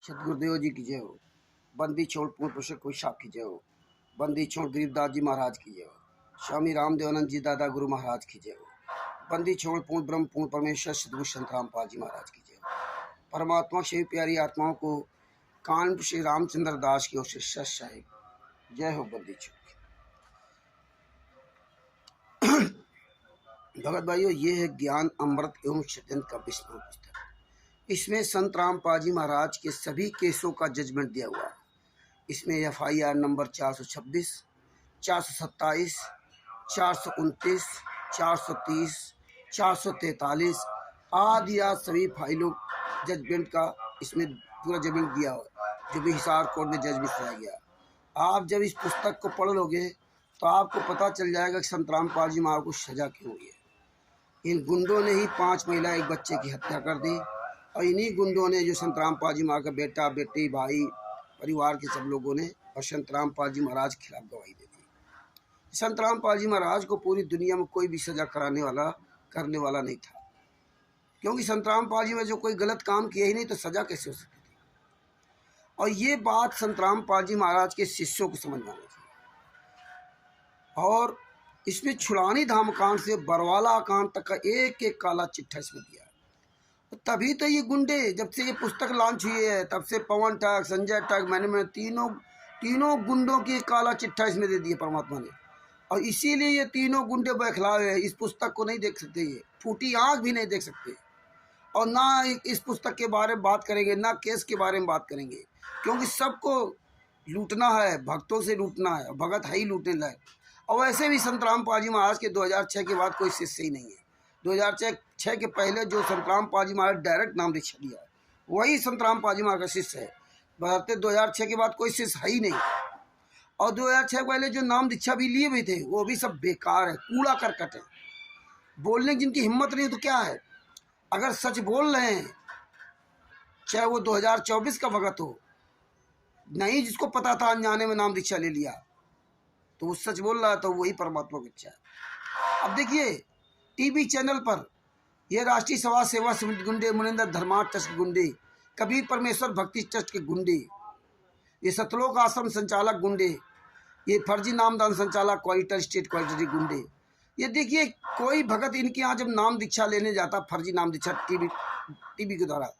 सतगुरुदेव जी की जय हो। बंदी छोड़ पूर्ण पुरुषों कोई साहब की जय हो। बंदी छोड़ गरीबदास जी महाराज की जय हो। स्वामी रामदेवानंद जी दादा गुरु महाराज की जय हो। बंदी छोड़ पूर्ण ब्रह्म पूर्ण परमेश्वर सतगुरु संत रामपाल जी महाराज की जय हो। परमात्मा से प्यारी आत्माओं को कानपुर श्री रामचंद्र दास की ओर से सत साहिब जय हो। बंदी छोड़ भगत भाइयों, ये है ज्ञान अमृत एवं षड्यंत्र का विस्मरण पुस्तक। इसमें संत रामपाल जी महाराज के सभी केसों का जजमेंट दिया हुआ है। इसमें FIR नंबर 426, 427, 429, 430, 443 आदि आज सभी फाइलों जजमेंट का इसमें पूरा जजमेंट दिया हुआ है, जो भी हिसार कोर्ट में जज भी कराया गया। आप जब इस पुस्तक को पढ़ लोगे तो आपको पता चल जाएगा कि संत रामपाल जी महाराज को सजा क्यों हुई है। इन गुंडों ने ही 5 महिला एक बच्चे की हत्या कर दी, और इन्हीं गुंडों ने जो संत रामपाल जी महाराज का बेटा बेटी भाई परिवार के सब लोगों ने और संत रामपाल जी महाराज के खिलाफ गवाही दे दी। संत रामपाल जी महाराज को पूरी दुनिया में कोई भी सजा करने वाला नहीं था, क्योंकि संत रामपाल जी में जो कोई गलत काम किया ही नहीं तो सजा कैसे हो सकती थी। और ये बात संत रामपाल जी महाराज के शिष्यों को समझ में आनी चाहिए। और इसमें छुड़ानी धाम कांड से बरवाला कांड तक का एक एक काला चिट्ठा इसमें दिया। तभी तो ये गुंडे, जब से ये पुस्तक लॉन्च हुई है तब से पवन ठग, संजय ठग, मैंने तीनों गुंडों की काला चिट्ठा इसमें दे दिया परमात्मा ने। और इसीलिए ये तीनों गुंडे बौखलाए हैं। इस पुस्तक को नहीं देख सकते, ये फूटी आंख भी नहीं देख सकते, और ना इस पुस्तक के बारे में बात करेंगे, ना केस के बारे में बात करेंगे, क्योंकि सबको लूटना है, भक्तों से लूटना है, भगत है ही लूटने लायक। और वैसे भी संत रामपाल जी महाराज के 2006 के बाद कोई शिष्य ही नहीं है। 2006 के पहले जो संत रामपाल जी महाराज डायरेक्ट नाम दीक्षा लिया है वही संत रामपाल जी महाराज का शिष्य है। बहरते 2006 के बाद कोई शिष्य है ही नहीं। और 2006 पहले जो नाम दीक्षा भी लिए हुए थे वो भी सब बेकार है, कूड़ा करकट है। बोलने की जिनकी हिम्मत नहीं तो क्या है। अगर सच बोल रहे हैं, चाहे वो 2024 का भगत हो, नहीं जिसको पता था अनजाने में नाम दीक्षा ले लिया, तो वो सच बोल रहा है तो वही परमात्मा को इच्छा है। अब देखिए टीवी चैनल पर ये राष्ट्रीय समाज सेवा समिति गुंडे, मुनिंदर धर्मार्थ ट्रस्ट के गुंडे, कबीर परमेश्वर भक्ति ट्रस्ट के गुंडे, ये सतलोक आश्रम संचालक गुंडे, ये फर्जी नामदान संचालक क्वालिटर स्टेट क्वालिटी गुंडे। ये देखिए कोई भगत इनके यहाँ जब नाम दीक्षा लेने जाता, फर्जी नाम दीक्षा टीवी के द्वारा,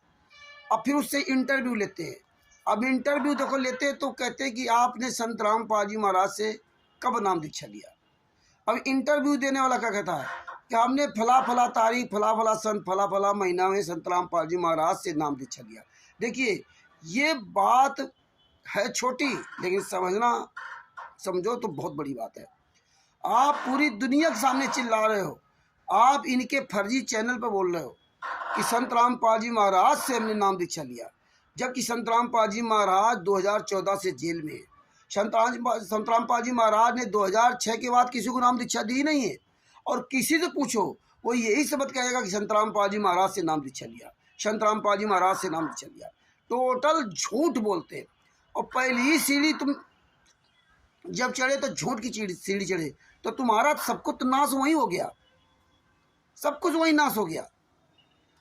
अब फिर उससे इंटरव्यू लेते हैं। अब इंटरव्यू देखो लेते हैं तो कहते हैं कि आपने संत रामपाल जी महाराज से कब नाम दीक्षा लिया। अब इंटरव्यू देने वाला क्या कहता है कि हमने फला फला तारीख, फला फला सन, फला फला महीना में संत रामपाल जी महाराज से नाम दीक्षा लिया। देखिए ये बात है छोटी, लेकिन समझो तो बहुत बड़ी बात है। आप पूरी दुनिया के सामने चिल्ला रहे हो, आप इनके फर्जी चैनल पर बोल रहे हो कि संत रामपाल जी महाराज से हमने नाम दीक्षा लिया, जबकि संत रामपाल जी महाराज 2014 से जेल में है। संत रामपाल जी महाराज ने 2006 के बाद किसी को नाम दीक्षा दी नहीं है। और किसी से पूछो वो यही शब्द कहेगा कि संत रामपाल जी महाराज से नाम दीक्षा लिया, संत रामपाल जी महाराज से नाम दीक्षा लिया। टोटल झूठ बोलते हैं। और पहली ही सीढ़ी तुम जब चढ़े तो झूठ की सीढ़ी चढ़े तो तुम्हारा सब कुछ नाश वही हो गया, सब कुछ वही नाश हो गया।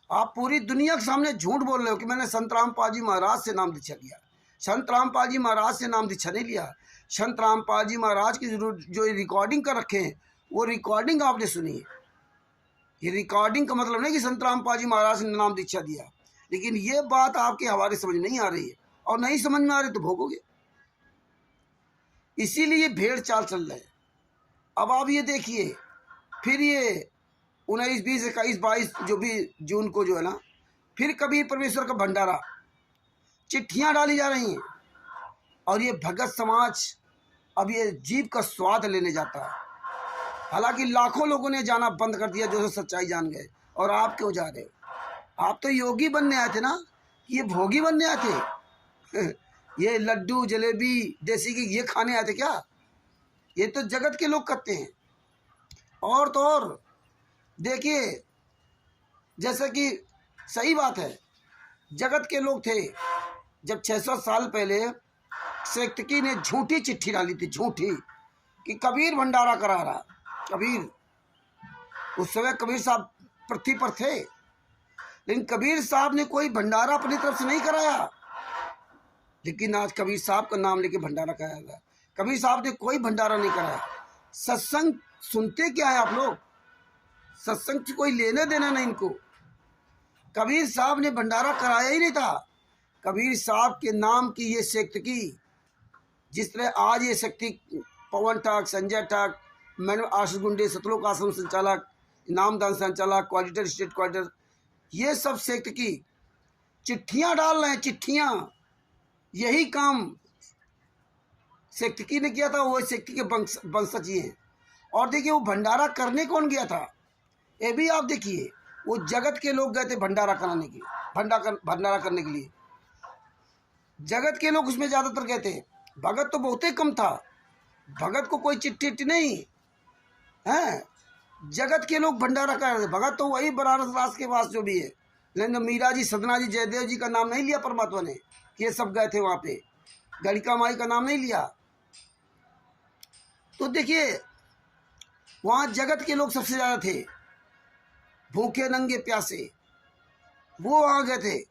आप पूरी दुनिया के सामने झूठ बोल रहे हो कि मैंने संत रामपाल जी महाराज से नाम दीक्षा लिया। संत रामपाल जी महाराज से नाम दीक्षा नहीं लिया। संत रामपाल जी महाराज की जो रिकॉर्डिंग कर रखे हैं वो रिकॉर्डिंग आपने सुनी है। ये रिकॉर्डिंग का मतलब नहीं कि संत रामपाल जी महाराज ने नाम दीक्षा दिया, लेकिन ये बात आपके हवाले समझ नहीं आ रही है, और नहीं समझ में आ रही तो भोगोगे। इसीलिए भेड़ चाल चल रहे हैं। अब आप ये देखिए, फिर ये 19, 20, 21, 22 जो भी जून को जो है ना, फिर कबीर परमेश्वर का भंडारा, चिट्ठियां डाली जा रही हैं। और ये भगत समाज अब ये जीव का स्वाद लेने जाता है। हालांकि लाखों लोगों ने जाना बंद कर दिया जो सच्चाई जान गए, और आप क्यों जा रहे हो? आप तो योगी बनने आए थे ना, ये भोगी बनने आए थे। ये लड्डू जलेबी देसी की ये खाने आए थे क्या? ये तो जगत के लोग करते हैं। और तो और देखिए, जैसे कि सही बात है, जगत के लोग थे। जब 600 साल पहले सेक्तकी ने झूठी चिट्ठी डाली थी, झूठी, कि कबीर भंडारा करा रहा। कबीर उस समय कबीर साहब पृथ्वी पर थे, लेकिन कबीर साहब ने कोई भंडारा अपनी तरफ से नहीं कराया। लेकिन आज कबीर साहब का नाम लेके भंडारा कराया गया। कबीर साहब ने कोई भंडारा नहीं कराया। सत्संग सुनते क्या है आप लोग? सत्संग से कोई लेने देना नहीं इनको। कबीर साहब ने भंडारा कराया ही नहीं था। कबीर साहब के नाम की ये शक्ति की, जिस तरह आज ये शक्ति पवन ठाक, संजय ठाक, मैंने आशीष गुंडे, सतलोक आश्रम संचालक, इनामदान संचालक, क्वालिटर स्टेट क्वालिटर, ये सब शक्ति की चिट्ठियां डाल रहे हैं, चिट्ठियां। यही काम शक्ति ने किया था, वो शक्ति के वंशज ही हैं। और देखिए वो भंडारा करने कौन गया था, ये भी आप देखिए। वो जगत के लोग गए थे भंडारा कराने के लिए, भंडारा करने के लिए जगत के लोग उसमें ज़्यादातर गए थे। भगत तो बहुत ही कम था, भगत को कोई चिट्ठी नहीं है। जगत के लोग भंडारा कर रहे थे। भगत तो वही बनारस राज के पास जो भी है, लेकिन मीरा जी, सदना जी, जयदेव जी का नाम नहीं लिया परमात्मा ने कि ये सब गए थे वहाँ पे। गणिका माई का नाम नहीं लिया। तो देखिए वहाँ जगत के लोग सबसे ज़्यादा थे, भूखे नंगे प्यासे, वो वहाँ गए थे।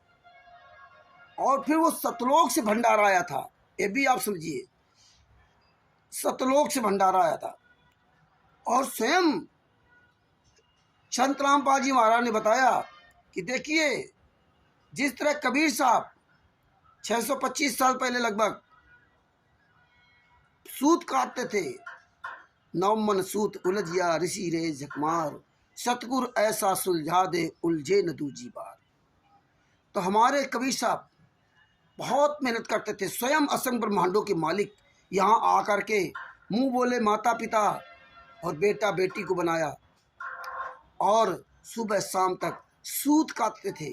और फिर वो सतलोक से भंडारा आया था, ये भी आप समझिए। सतलोक से भंडारा आया था। और स्वयं संत रामपाल जी महाराज ने बताया कि देखिए जिस तरह कबीर साहब 625 साल पहले लगभग सूत काटते थे, नवमन सूत उलझिया ऋषि रे झकमार, सतगुर ऐसा सुलझा दे उलझे न दूजी बार। तो हमारे कबीर साहब बहुत मेहनत करते थे। स्वयं असंग ब्रह्मांडों के मालिक यहाँ आकर के मुंह बोले माता पिता और बेटा बेटी को बनाया, और सुबह शाम तक सूत काटते थे।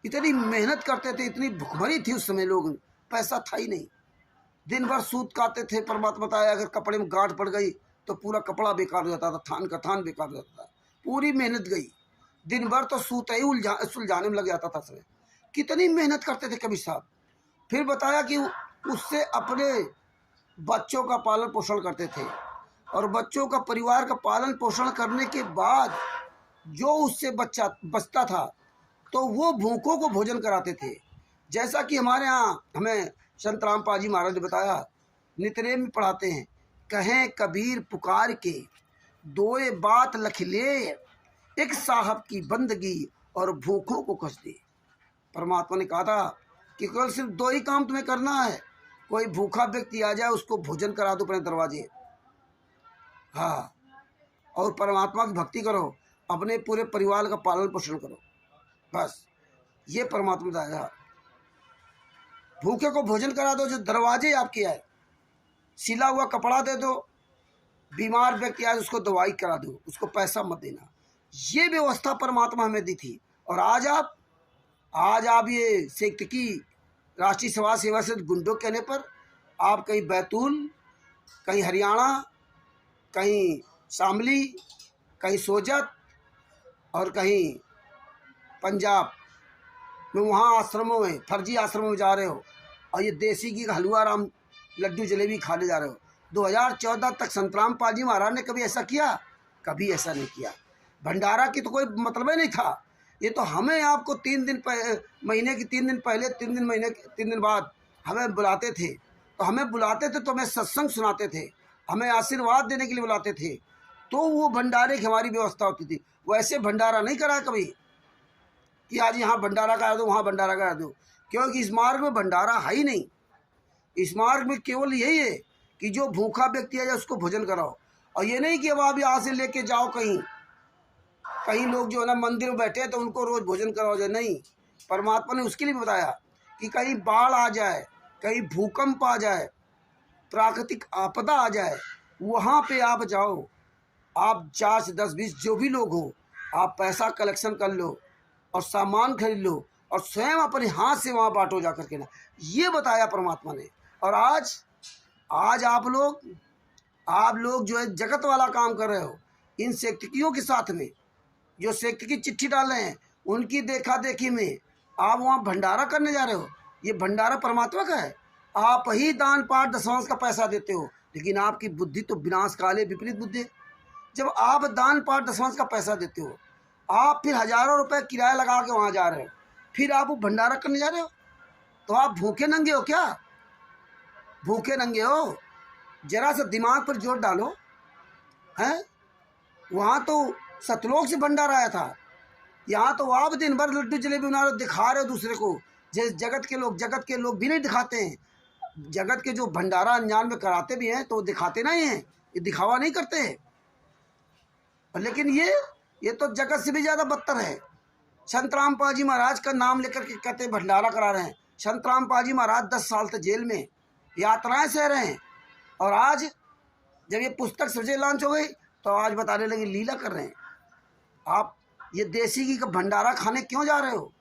इतनी मेहनत करते थे, इतनी भुखमरी थी उस समय, लोग पैसा था ही नहीं, दिन भर सूत काटते थे। परमात्मा बताया अगर कपड़े में गांठ पड़ गई तो पूरा कपड़ा बेकार हो जाता था, थान का थान बेकार हो जाता था। पूरी मेहनत गई, दिन भर तो सूत ही सुलझाने में लग जाता था समय। कितनी मेहनत करते थे कबीर साहब। फिर बताया कि उससे अपने बच्चों का पालन पोषण करते थे, और बच्चों का, परिवार का पालन पोषण करने के बाद जो उससे बच्चा बचता था तो वो भूखों को भोजन कराते थे। जैसा कि हमारे यहाँ हमें संत रामपाल जी महाराज ने बताया, नितनेम में पढ़ाते हैं, कहें कबीर पुकार के दोए बात लख ले, एक साहब की बंदगी और भूखों को कस दे। परमात्मा ने कहा था कि केवल सिर्फ दो ही काम तुम्हें करना है, कोई भूखा व्यक्ति आ जाए उसको भोजन करा दो अपने दरवाजे, हाँ, और परमात्मा की भक्ति करो, अपने पूरे परिवार का पालन पोषण करो, बस ये परमात्मा बताया। भूखे को भोजन करा दो, जो दरवाजे आपके आए, सिला हुआ कपड़ा दे दो, बीमार व्यक्ति आए उसको दवाई करा दो, उसको पैसा मत देना। ये व्यवस्था परमात्मा हमें दी थी। और आज आप ये सेक्ट की राष्ट्रीय समाज सेवा से गुंडों कहने पर आप कहीं बैतूल, कहीं हरियाणा, कहीं शामली, कहीं सोजत और कहीं पंजाब में वहाँ आश्रमों में, फर्जी आश्रमों में जा रहे हो, और ये देसी घी का हलवा राम लड्डू जलेबी खाने जा रहे हो। 2014 तक संत रामपाल जी महाराज ने कभी ऐसा किया? कभी ऐसा नहीं किया। भंडारा की तो कोई मतलब ही नहीं था। ये तो हमें आपको 3 दिन महीने की 3 दिन पहले, 3 दिन महीने 3 दिन बाद हमें बुलाते थे, तो हमें बुलाते थे तो हमें सत्संग सुनाते थे, हमें आशीर्वाद देने के लिए बुलाते थे, तो वो भंडारे की हमारी व्यवस्था होती थी। वैसे भंडारा नहीं करा कभी कि आज यहाँ भंडारा करा दो, वहाँ भंडारा करा दो, क्योंकि इस मार्ग में भंडारा है ही नहीं। इस मार्ग में केवल यही है कि जो भूखा व्यक्ति है उसको भोजन कराओ। और ये नहीं कि अब आप यहाँ से लेके जाओ कहीं लोग जो है ना मंदिर में बैठे तो उनको रोज़ भोजन कराओ जाए, नहीं। परमात्मा ने उसके लिए बताया कि कहीं बाढ़ आ जाए, कहीं भूकंप आ जाए, प्राकृतिक आपदा आ जाए, वहाँ पे आप जाओ, आप 4 से 10 20 जो भी लोग हो, आप पैसा कलेक्शन कर लो और सामान खरीद लो और स्वयं अपने हाथ से वहाँ बांटो जा करके ना, ये बताया परमात्मा ने। और आज आप लोग जो है जगत वाला काम कर रहे हो, इन सेक्टियों के साथ में जो सेक्ट की चिट्ठी डाल रहे हैं, उनकी देखा देखी में आप वहाँ भंडारा करने जा रहे हो। ये भंडारा परमात्मा का है। आप ही दान पाठ दशमांश का पैसा देते हो, लेकिन आपकी बुद्धि तो विनाश काले विपरीत बुद्धि है। जब आप दान पाठ दशमांश का पैसा देते हो, आप फिर हज़ारों रुपए किराया लगा के वहाँ जा रहे हो, फिर आप वो भंडारा करने जा रहे हो, तो आप भूखे नंगे हो क्या? भूखे नंगे हो, जरा सा दिमाग पर जोर डालो। हैं, वहाँ तो सतलोक से भंडारा आया था, यहाँ तो आप दिन भर लड्डू जलेबी बना रहे हो, दिखा रहे हो दूसरे को। जगत के लोग भी नहीं दिखाते हैं। जगत के जो भंडारा अनजान में कराते भी हैं तो वो दिखाते नहीं हैं, ये दिखावा नहीं करते हैं। लेकिन ये तो जगत से भी ज़्यादा बदतर है। संत रामपाल जी महाराज का नाम लेकर के कहते भंडारा करा रहे हैं। संत रामपाल जी महाराज 10 साल तक जेल में यातनाएं सह रहे हैं, और आज जब ये पुस्तक सजे लॉन्च हो गई तो आज बताने लगे लीला कर रहे हैं। आप ये देसी घी का भंडारा खाने क्यों जा रहे हो?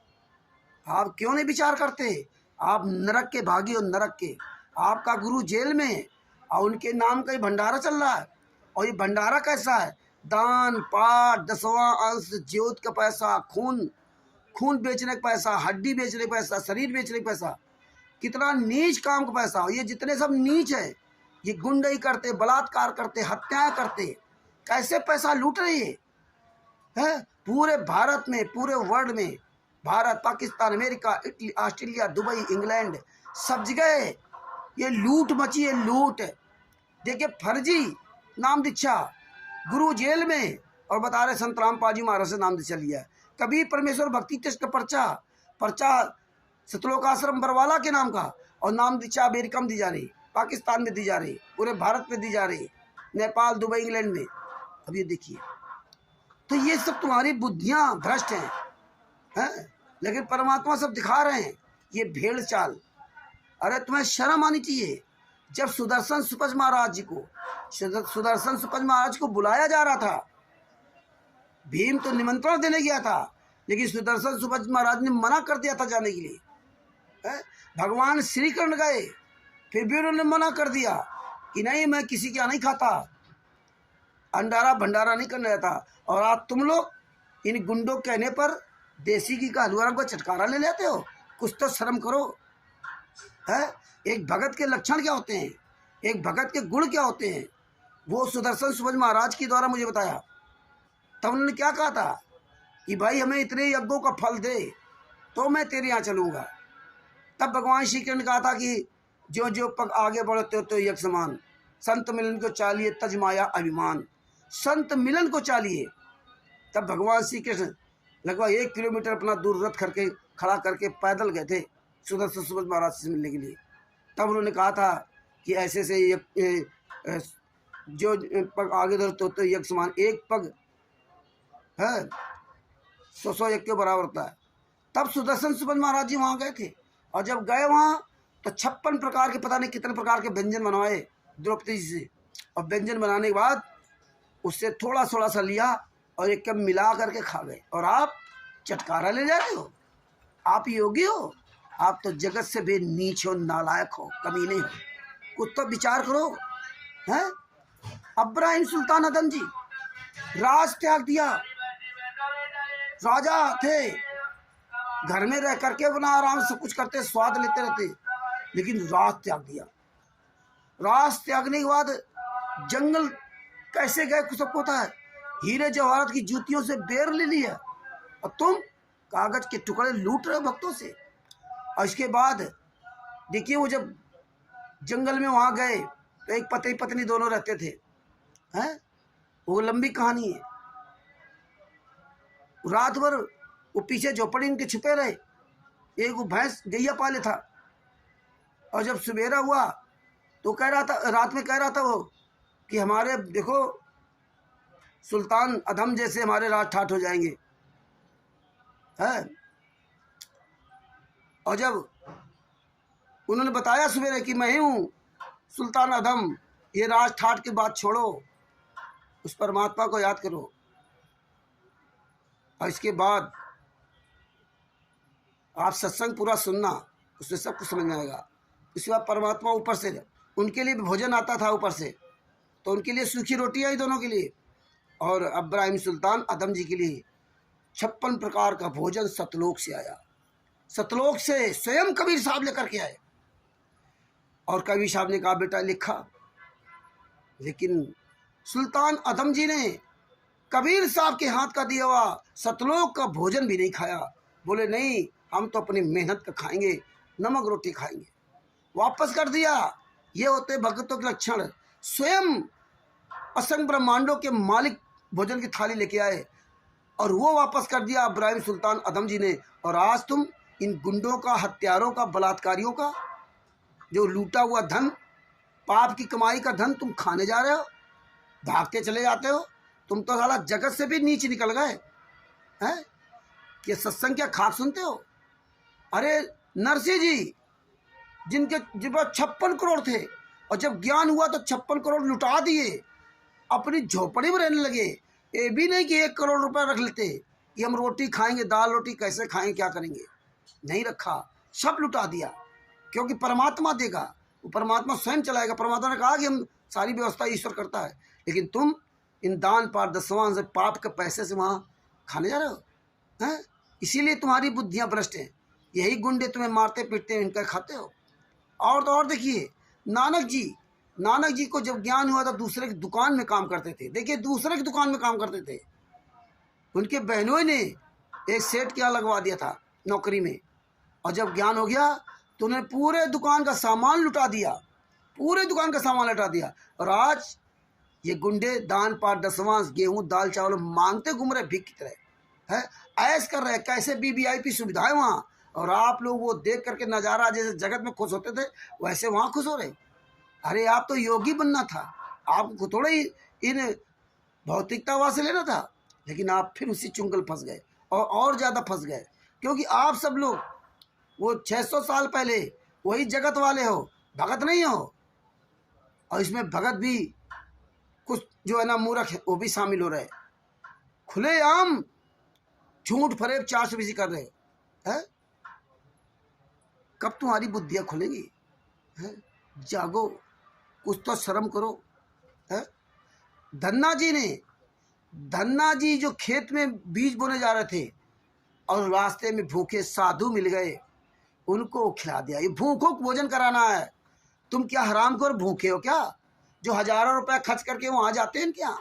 आप क्यों नहीं विचार करते? आप नरक के भागी हो, नरक के। आपका गुरु जेल में है और उनके नाम का ही भंडारा चल रहा है। और ये भंडारा कैसा है? दान पाठ, 10वां अंश, ज्योत का पैसा, खून बेचने का पैसा, हड्डी बेचने का पैसा, शरीर बेचने का पैसा, कितना नीच काम का पैसा। ये जितने सब नीच है, ये गुंडई करते, बलात्कार करते, हत्याएं करते, कैसे पैसा लूट रही है पूरे भारत में, पूरे वर्ल्ड में। Bharat, Pakistan, America, Italy, Australia, Dubai, England, सब जगह ये लूट मची है, लूट। देखिए, फर्जी नाम दीक्षा, गुरु जेल में, और बता रहे संत रामपाल जी महाराज से नाम दीक्षा लिया। कभी परमेश्वर भक्ति टेस्ट का पर्चा सतलोक आश्रम बरवाला के नाम का, और नाम दीक्षा अमेरिका में दी जा रही, पाकिस्तान में दी जा रही, पूरे भारत में दी जा रही, नेपाल, दुबई, इंग्लैंड में। अब ये देखिए, तो ये सब तुम्हारी बुद्धियां भ्रष्ट हैं, लेकिन परमात्मा सब दिखा रहे हैं ये भेड़ चाल। अरे तुम्हें शर्म आनी चाहिए। जब सुदर्शन सुपज महाराज को बुलाया जा रहा था, भीम तो निमंत्रण देने गया था, लेकिन सुदर्शन सुपज महाराज ने मना कर दिया था जाने के लिए। भगवान श्री कृष्ण गए, फिर भी उन्होंने मना कर दिया कि नहीं, मैं किसी का नहीं खाता, अंडारा भंडारा नहीं करना था। और आज तुम लोग इन गुंडों कहने पर देसी घी का हलवा को चटकारा ले लेते हो। कुछ तो शर्म करो। है, एक भगत के लक्षण क्या होते हैं, एक भगत के गुण क्या होते हैं, वो सुदर्शन सुपज महाराज के द्वारा मुझे बताया। तब उन्होंने क्या कहा था कि भाई हमें इतने यज्ञों का फल दे तो मैं तेरे यहाँ चलूँगा। तब भगवान श्री कृष्ण ने कहा था कि जो जो पग आगे बढ़ते तो यज्ञ समान, संत मिलन को चालिए तज माया अभिमान, संत मिलन को चालिए। तब भगवान श्री कृष्ण लगभग 1 किलोमीटर अपना दूर रथ करके खड़ा करके पैदल गए थे सुदर्शन सुपज महाराज से मिलने के लिए। तब उन्होंने कहा था कि ऐसे से जो पग आगे बढ़ते तो यज्ञ समान, एक पग है 100 यज्ञ के बराबर होता है। तब सुदर्शन सुपज महाराज जी वहाँ गए थे, और जब गए वहाँ तो 56 प्रकार के, पता नहीं कितने प्रकार के व्यंजन बनवाए द्रौपदी जी से। और व्यंजन बनाने के बाद उससे थोड़ा थोड़ा सा लिया और एक कप मिला करके खा गए। और आप चटकारा ले जा रहे हो? आप योगी हो? आप तो जगत से भी नीच हो, नालायक हो, कमीने हो। कुछ तो विचार करो। हैं, अब्राहिम सुल्तान आदम जी राज त्याग दिया, राजा थे, घर में रह करके अपना आराम से कुछ करते, स्वाद लेते रहते, लेकिन राज त्याग दिया। राज त्यागने के बाद जंगल कैसे गए कुछ सबको पता है, हीरे जवाहरात की जूतियों से बेर ले लिया, और तुम कागज के टुकड़े लूट रहे हो भक्तों से। और इसके बाद देखिए, वो जब जंगल में वहाँ गए तो एक पति पत्नी दोनों रहते थे। हैं, वो लंबी कहानी है। रात भर वो पीछे झोपड़ी इनके छुपे रहे। एक वो भैंस गैया पाले था, और जब सवेरा हुआ तो कह रहा था, रात में कह रहा था वो कि हमारे देखो सुल्तान अधम जैसे हमारे राज ठाट हो जाएंगे। है, और जब उन्होंने बताया सवेरे कि मैं ही हूँ सुल्तान अधम, ये राज ठाट की बात छोड़ो, उस परमात्मा को याद करो। और इसके बाद आप सत्संग पूरा सुनना, उसमें सब कुछ समझ में आएगा। इसके बाद परमात्मा ऊपर से, उनके लिए भी भोजन आता था ऊपर से, तो उनके लिए सूखी रोटी आई दोनों के लिए, और अब्राहिम सुल्तान आदम जी के लिए 56 प्रकार का भोजन सतलोक से आया। सतलोक से स्वयं कबीर साहब लेकर के आए, और कबीर साहब ने कहा बेटा लिखा। लेकिन सुल्तान आदम जी ने कबीर साहब के हाथ का दिया हुआ सतलोक का भोजन भी नहीं खाया। बोले नहीं, हम तो अपनी मेहनत का खाएंगे, नमक रोटी खाएंगे। वापस कर दिया। ये होते भगतों के लक्षण। स्वयं असंख्य ब्रह्मांडों के मालिक भोजन की थाली लेके आए और वो वापस कर दिया इब्राहिम सुल्तान अदम जी ने। और आज तुम इन गुंडों का, हत्यारों का, बलात्कारियों का जो लूटा हुआ धन, पाप की कमाई का धन तुम खाने जा रहे हो, भागते चले जाते हो। तुम तो साला जगत से भी नीचे निकल गए हैं। कि सत्संग क्या खाक सुनते हो? अरे नरसिंह जी जिनके जिन पर 56 करोड़ थे और जब ज्ञान हुआ तो 56 करोड़ लुटा दिए, अपनी झोपड़ी में रहने लगे। ये भी नहीं कि 1 करोड़ रुपए रख लेते कि हम रोटी खाएंगे, दाल रोटी कैसे खाएंगे, क्या करेंगे, नहीं रखा, सब लुटा दिया। क्योंकि परमात्मा देगा, वो परमात्मा स्वयं चलाएगा। परमात्मा ने कहा कि हम सारी व्यवस्था ईश्वर करता है, लेकिन तुम इन दान पार दसवां से पाप के पैसे से वहाँ खाने जा रहे हो हैं। इसीलिए तुम्हारी बुद्धियाँ भ्रष्ट हैं। यही गुंडे तुम्हें मारते पीटते हैं, इनका खाते हो। और तो और देखिए, नानक जी को जब ज्ञान हुआ था दूसरे की दुकान में काम करते थे। देखिए, दूसरे की दुकान में काम करते थे। उनके बहनों ने एक सेठ क्या लगवा दिया था नौकरी में, और जब ज्ञान हो गया तो उन्हें पूरे दुकान का सामान लुटा दिया, पूरे दुकान का सामान लुटा दिया। और आज ये गुंडे दान पाठ दसवां गेहूं दाल चावल मांगते घूम रहे भिख की तरह है, ऐश कर रहे। कैसे वीवीआईपी सुविधाएं वहाँ, और आप लोग वो देख करके नज़ारा जैसे जगत में खुश होते थे वैसे वहाँ खुश हो रहे। अरे आप तो योगी बनना था, आपको थोड़ा ही इन भौतिकतावाद से लेना था, लेकिन आप फिर उसी चुंगल फंस गए और ज़्यादा फंस गए। क्योंकि आप सब लोग वो 600 साल पहले वही जगत वाले हो, भगत नहीं हो। और इसमें भगत भी कुछ जो है ना मूर्ख है, वो भी शामिल हो रहे, खुलेआम झूठ फरेब 420 कर रहे हैं। कब तुम्हारी बुद्धियाँ खुलेंगी? है जागो, कुछ तो शर्म करो। है धन्ना जी जो खेत में बीज बोने जा रहे थे और रास्ते में भूखे साधु मिल गए, उनको खिला दिया। ये भूखों को भोजन कराना है। तुम क्या हरामखोर भूखे हो क्या, जो हजारों रुपए खर्च करके वहाँ जाते हैं क्या?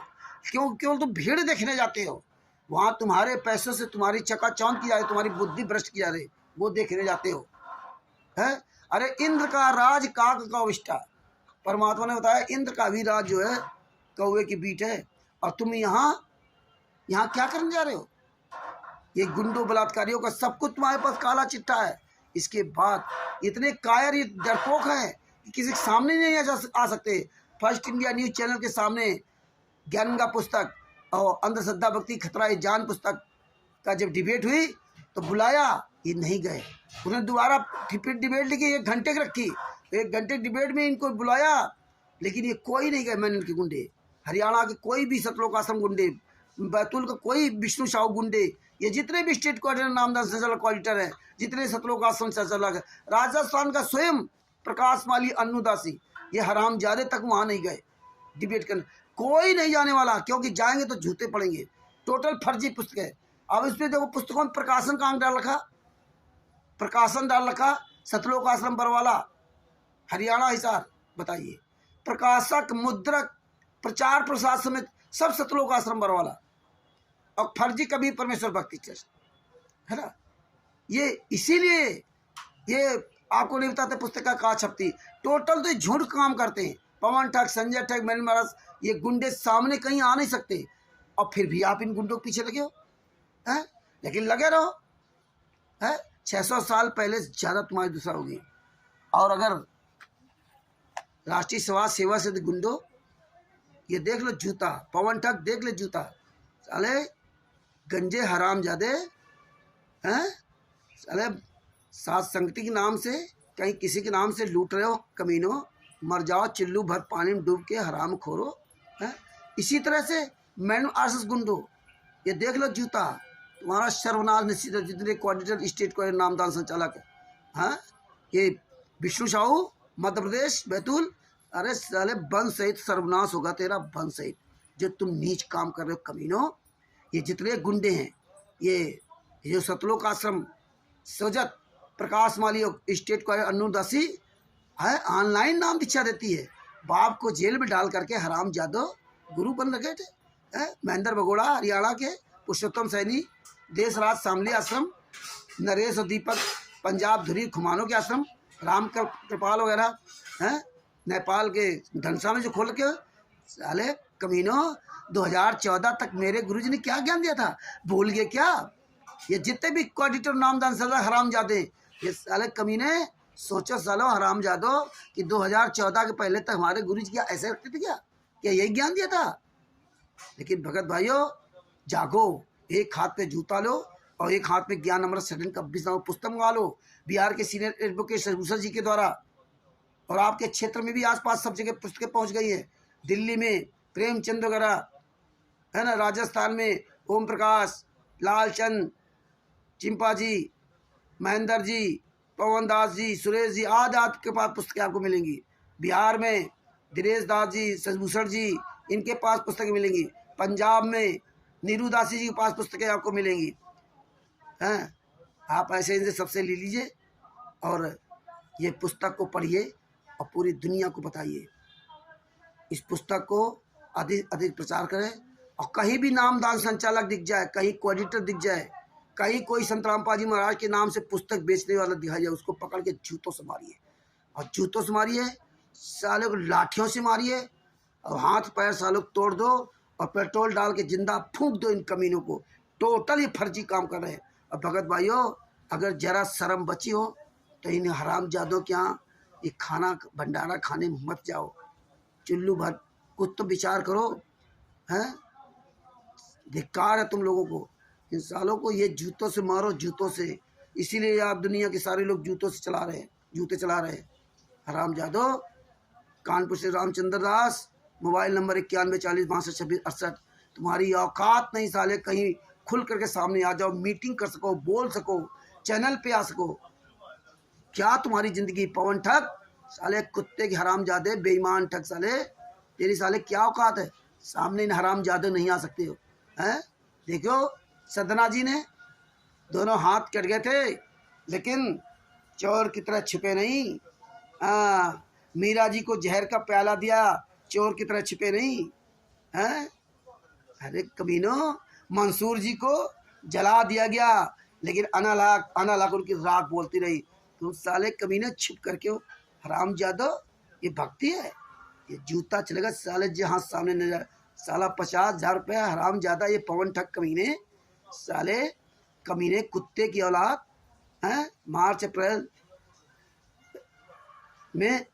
क्यों केवल तुम भीड़ देखने जाते हो? वहाँ तुम्हारे पैसों से तुम्हारी चकाचौंध की जा रही, तुम्हारी बुद्धि भ्रष्ट की जा रही, वो देखने जाते हो। है अरे इंद्र का राज काक का विष्टा, परमात्मा ने बताया इंद्र का भी राज जो है कौवे की बीट है। और तुम यहाँ क्या करने जा रहे हो? ये गुंडों बलात्कारियों का सब कुछ तुम्हारे पास काला चिट्ठा है। इसके बाद इतने कायर, ये डरपोक हैं कि किसी के सामने नहीं आ सकते। फर्स्ट इंडिया न्यूज चैनल के सामने ज्ञानगंगा पुस्तक और अंधश्रद्धा भक्ति खतरा ये जान पुस्तक का जब डिबेट हुई तो बुलाया, ये नहीं गए। उन्होंने दोबारा फिर डिबेट लिखी, 1 घंटे की रखी। 1 घंटे डिबेट में इनको बुलाया, लेकिन ये कोई नहीं गए। मैंने इनके गुंडे, हरियाणा के कोई भी सतलोक आश्रम गुंडे, बैतूल का कोई विष्णु साहू गुंडे, ये जितने भी स्टेट कोऑर्डिनेटर नामदार संचालक ऑडिटर हैं, जितने सतलोक आश्रम संचालक है, राजस्थान का स्वयं प्रकाश माली अन्नूदासी, ये हरामजादे तक वहाँ नहीं गए डिबेट करने। कोई नहीं जाने वाला, क्योंकि जाएंगे तो झूठे पड़ेंगे। टोटल फर्जी पुस्तक है। अब इस पर देखो पुस्तकों में प्रकाशन कहाँ डाल रखा, प्रकाशन डाल रखा सतलोक आश्रम बरवाला, हरियाणा हिसार। बताइए, प्रकाशक, मुद्रक, प्रचार प्रसार समेत सब सतलोक आश्रम बरवाला, और फर्जी कबीर परमेश्वर भक्ति ट्रस्ट, है ना। ये इसीलिए ये आपको नहीं बताते पुस्तक का कहाँ छपती। टोटल तो झूठ काम करते हैं। पवन ठग, संजय ठग, मैन महाराज, ये गुंडे सामने कहीं आ नहीं सकते, और फिर भी आप इन गुंडों के पीछे लगे हो हैं। लेकिन लगे रहो है। 600 साल पहले ज़्यादा तुम्हारी दूसरा होगी। और अगर राष्ट्रीय समाज सेवा से गुंडो, ये देख लो जूता, पवन ठग देख ले जूता, साले गंजे हराम जादे हैं, साले सात संगति के नाम से कहीं किसी के नाम से लूट रहे हो कमीनों, मर जाओ चिल्लू भर पानी में डूब के हराम खोरो है। इसी तरह से मैन आरएसएस गुंडो, ये देख लो जूता, तुम्हारा सर्वनाश निश्चित है। जितने कोऑर्डिनेटर स्टेट को नामदार संचालक है, हाँ, ये विष्णु साहू मध्य प्रदेश बैतूल, अरे साले बंद सहित सर्वनाश होगा तेरा, बंद सहित, जो तुम नीच काम कर रहे हो कमीनों। ये जितने गुंडे हैं, ये सतलोक आश्रम सोजत प्रकाश माली स्टेट को अन्नूदासी है, ऑनलाइन नाम दीक्षा देती है। बाप को जेल में डाल करके हराम जादो गुरु बन रखे थे। महेंद्र बगोड़ा हरियाणा के, पुरुषोत्तम सैनी देश राज शामली आश्रम, नरेश और दीपक पंजाब धुरी खुमानों के आश्रम, राम कृपाल वगैरह हैं, नेपाल के धनसा में जो खोल के, साले कमीनों 2014 तक मेरे गुरुजी ने क्या ज्ञान दिया था, भूल गए क्या? ये जितने भी ऑडिटर नामदान सजा हराम जादे, ये साले कमीने, सोचो सालो हराम जादो कि 2014 के पहले तक हमारे गुरुजी क्या ऐसे रखते थे क्या यही ज्ञान दिया था? लेकिन भगत भाइयों जागो, एक हाथ पे जूता लो और एक हाथ में ज्ञान अमृत सदन का पुस्तक मंगा लो बिहार के सीनियर एडवोकेट सरभूषण जी के द्वारा। और आपके क्षेत्र में भी आसपास सब जगह पुस्तकें पहुंच गई है। दिल्ली में प्रेमचंद वगैरह है ना, राजस्थान में ओम प्रकाश, लालचंद, चिंपा जी, महेंद्र जी, पवन दास जी, सुरेश जी, आदि आपके पास पुस्तकें आपको मिलेंगी। बिहार में दिनेश दास जी, शशिभूषण जी, इनके पास पुस्तकें मिलेंगी। पंजाब में नीरू दासी जी के पास पुस्तकें आपको मिलेंगी हैं। आप ऐसे इनसे सबसे ले लीजिए और ये पुस्तक को पढ़िए और पूरी दुनिया को बताइए। इस पुस्तक को अधिक अधिक प्रचार करें और कहीं भी नामदान संचालक दिख जाए, कहीं कोऑर्डिनेटर दिख जाए, कहीं कोई संत रामपाल जी महाराज के नाम से पुस्तक बेचने वाला दिखाई जाए, उसको पकड़ के जूतों से मारिए और जूतों से मारिए, साले को लाठियों से मारिए और हाथ पैर सालों को तोड़ दो और पेट्रोल डाल के जिंदा फूंक दो इन कमीनों को। टोटल ये फर्जी काम कर रहे हैं। और भगत भाइयों अगर जरा शर्म बची हो तो इन हरामजादों के यहाँ ये खाना भंडारा खाने मत जाओ। चुल्लू भर कुछ तो विचार करो, हैं? धिक्कार है तुम लोगों को। इन सालों को ये जूतों से मारो, जूतों से। इसीलिए आप दुनिया के सारे लोग जूतों से चला रहे हैं, जूते चला रहे हैं। हरामजादो। कानपुर से रामचंद्र दास, मोबाइल नंबर 9140622668। तुम्हारी औकात नहीं साले, कहीं खुल करके सामने आ जाओ, मीटिंग कर सको, बोल सको, चैनल पे आ सको। क्या तुम्हारी जिंदगी? पवन ठग साले, कुत्ते की हरामजादे, बेईमान ठग साले, तेरी साले क्या औकात है? सामने इन हरामजादे नहीं आ सकते हो, हैं? देखो सदना जी ने दोनों हाथ कट गए थे लेकिन चोर की तरह छिपे नहीं। मीरा जी को जहर का प्याला दिया, चोर की तरह छिपे नहीं, हैं? अरे कमीनों, मंसूर जी को जला दिया गया लेकिन अनालाक उनकी राख बोलती रही। तुम साले कमीने छिप करके हो। हरामजादो, ये भक्ति है? ये जूता चलेगा साले जहाँ सामने नजर। साला 50,000 रुपया हरामजादा, ये पवन ठग कमीने, साले कमीने कुत्ते की औलाद हैं। मार्च अप्रैल में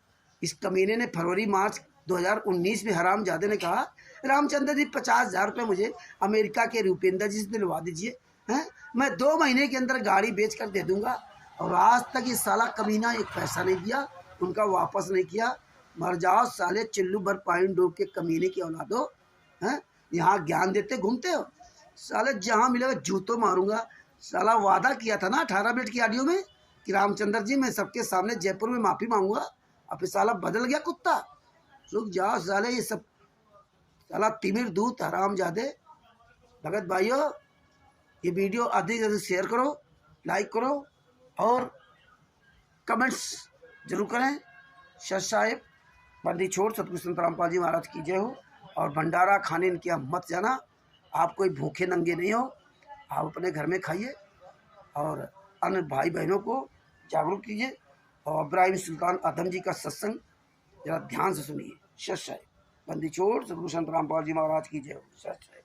इस कमीने ने फरवरी मार्च 2019 में हरामजादे ने कहा, रामचंद्र जी 50,000 रुपये मुझे अमेरिका के रूपेंद्र जी से दिलवा दीजिए, हैं? मैं 2 महीने के अंदर गाड़ी बेच कर दे दूंगा। और आज तक ये साला कमीना एक पैसा नहीं दिया, उनका वापस नहीं किया। मर जाओ साले, चिल्लू भर पाइन डूब के कमीने की औलादो, हैं? यहाँ ज्ञान देते घूमते हो साले, जहाँ मिलेगा जूतों मारूंगा। साला वादा किया था ना 18 मिनट की ऑडियो में कि रामचंद्र जी मैं सबके सामने जयपुर में माफ़ी मांगूंगा। अब ये साला बदल गया कुत्ता। रुक जाओ साले, ये सब साला तिमिर दूत हरामजादे। भगत भाइयों ये वीडियो अधिक से अधिक शेयर करो, लाइक करो और कमेंट्स जरूर करें। सत साहिब बंदी छोड़ सतगुरु संत रामपाल जी महाराज की जय हो। और भंडारा खाने इनके यहाँ मत जाना। आप कोई भूखे नंगे नहीं हो, आप अपने घर में खाइए और अन्य भाई बहनों को जागरूक कीजिए। और इब्राहिम सुल्तान आदम जी का सत्संग जरा ध्यान से सुनिए। सत साहिब बंदी छोड़ सतगुरु संत रामपाल जी महाराज की जय हो। सत साहिब।